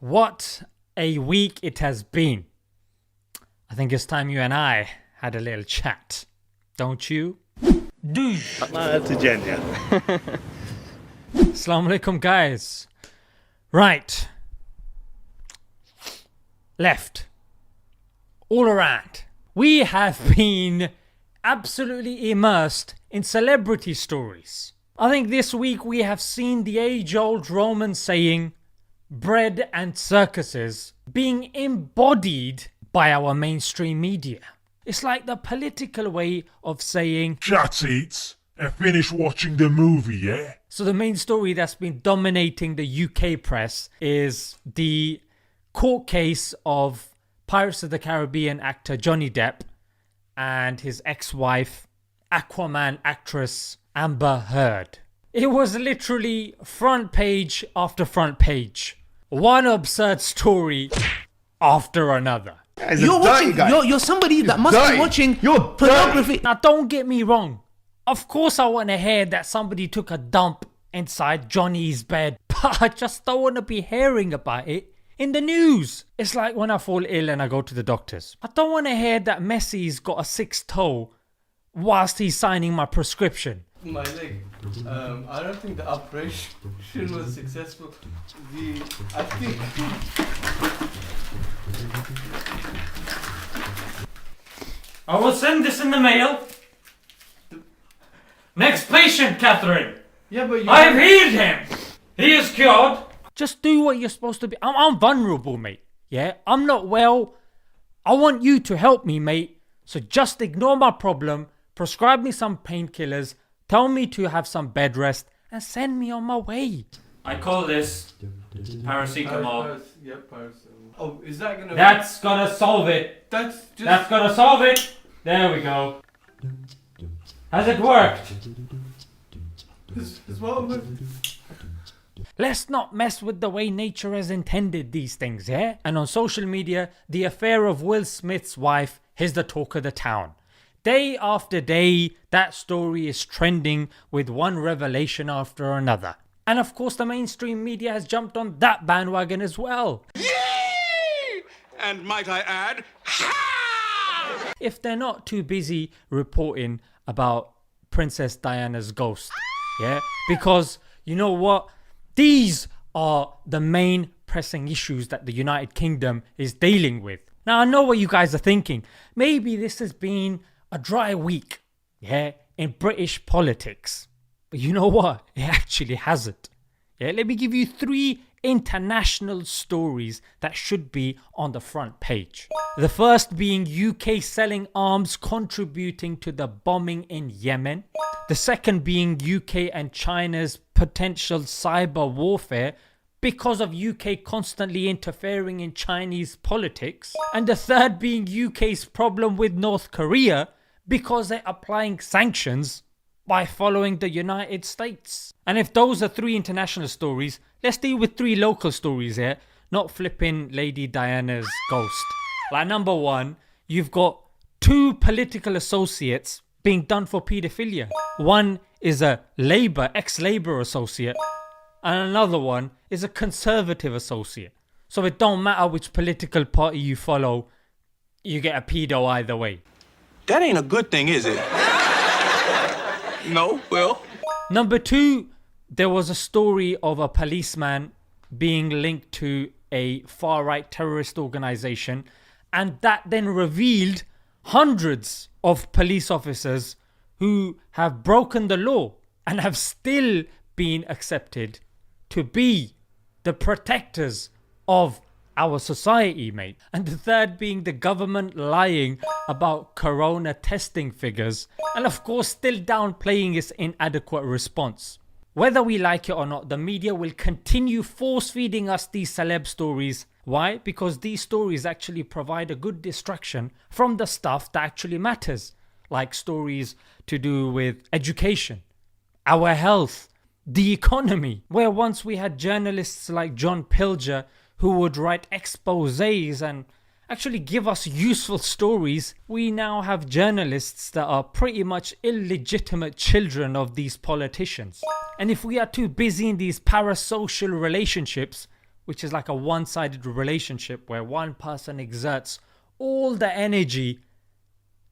What a week it has been. I think it's time you and I had a little chat. Don't you? Assalamu alaikum guys. Right. Left. All around. We have been absolutely immersed in celebrity stories. I think this week we have seen the age-old Roman saying, bread and circuses, being embodied by our mainstream media. It's like the political way of saying, shut it and finish watching the movie, yeah? So the main story that's been dominating the UK press is the court case of Pirates of the Caribbean actor Johnny Depp and his ex-wife, Aquaman actress Amber Heard. It was literally front page after front page. One absurd story after another. You're somebody that must be watching pornography. Now don't get me wrong. Of course I want to hear that somebody took a dump inside Johnny's bed. But I just don't want to be hearing about it in the news. It's like when I fall ill and I go to the doctors. I don't want to hear that Messi's got a 6th toe whilst he's signing my prescription. My leg. I don't think the operation was successful. I think... I will send this in the mail. Next patient, Catherine. Yeah, but I've healed him. He is cured. Just do what you're supposed to be. I'm vulnerable, mate. Yeah, I'm not well. I want you to help me, mate. So just ignore my problem. Prescribe me some painkillers. Tell me to have some bed rest and send me on my way. I call this paracetamol. Paracetamol. Oh, is that gonna... That's gonna solve it. That's gonna solve it. There we go. Has it worked? Let's not mess with the way nature has intended these things, yeah? And on social media, the affair of Will Smith's wife is the talk of the town. Day after day, that story is trending with one revelation after another. And of course the mainstream media has jumped on that bandwagon as well. Yay! And might I add, ha! If they're not too busy reporting about Princess Diana's ghost. Yeah? Because you know what? These are the main pressing issues that the United Kingdom is dealing with. Now I know what you guys are thinking. Maybe this has been a dry week, yeah, in British politics. But you know what? It actually hasn't. Yeah, let me give you 3 international stories that should be on the front page. The first being UK selling arms contributing to the bombing in Yemen. The second being UK and China's potential cyber warfare because of UK constantly interfering in Chinese politics. And the third being UK's problem with North Korea because they're applying sanctions by following the United States. And if those are 3 international stories, let's deal with 3 local stories here, not flipping Lady Diana's ghost. Like number 1, you've got 2 political associates being done for paedophilia. One is a ex-Labour associate, and another one is a Conservative associate. So it don't matter which political party you follow, you get a pedo either way. That ain't a good thing, is it? No, well. Number 2, there was a story of a policeman being linked to a far-right terrorist organisation, and that then revealed hundreds of police officers who have broken the law and have still been accepted to be the protectors of our society, mate. And the third being the government lying about corona testing figures and of course still downplaying its inadequate response. Whether we like it or not, the media will continue force feeding us these celeb stories. Why? Because these stories actually provide a good distraction from the stuff that actually matters, like stories to do with education, our health, the economy, where once we had journalists like John Pilger who would write exposés and actually give us useful stories. We now have journalists that are pretty much illegitimate children of these politicians. And if we are too busy in these parasocial relationships, which is like a one-sided relationship where one person exerts all the energy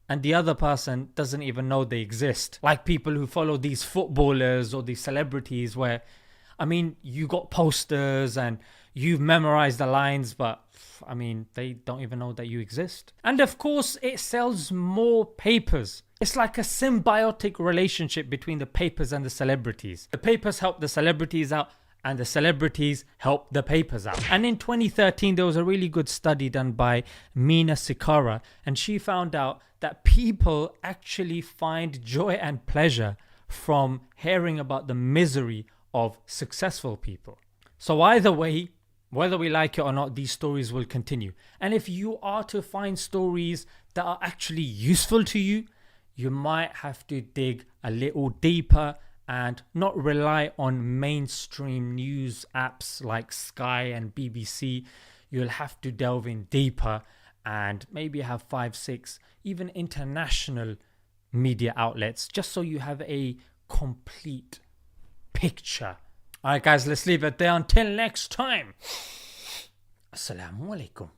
and the other person doesn't even know they exist. Like people who follow these footballers or these celebrities where, I mean, you got posters and you've memorized the lines, but I mean, they don't even know that you exist. And of course, it sells more papers. It's like a symbiotic relationship between the papers and the celebrities. The papers help the celebrities out and the celebrities help the papers out. And in 2013, there was a really good study done by Mina Sikara, and she found out that people actually find joy and pleasure from hearing about the misery of successful people. So either way, whether we like it or not, these stories will continue. And if you are to find stories that are actually useful to you, you might have to dig a little deeper and not rely on mainstream news apps like Sky and BBC. You'll have to delve in deeper and maybe have 5, 6, even international media outlets, just so you have a complete picture. Alright guys, let's leave it there until next time. Assalamu alaikum.